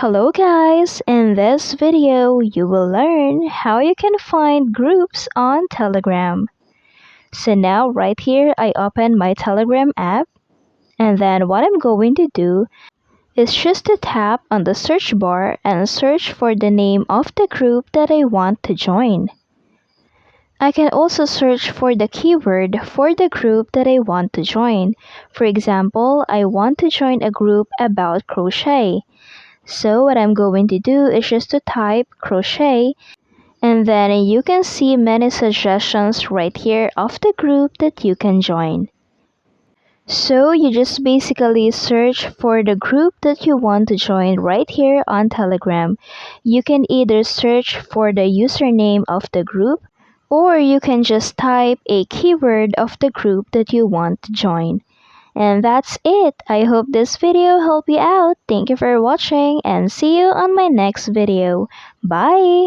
Hello guys! In this video, you will learn how you can find groups on Telegram. So now right here, I open my Telegram app, and then what I'm going to do is just to tap on the search bar and search for the name of the group that I want to join. I can also search for the keyword for the group that I want to join. For example, I want to join a group about crochet. So what I'm going to do is just to type crochet, and then you can see many suggestions right here of the group that you can join. So you just basically search for the group that you want to join right here on Telegram. You can either search for the username of the group, or you can just type a keyword of the group that you want to join. And that's it. I hope this video helped you out. Thank you for watching and see you on my next video. Bye!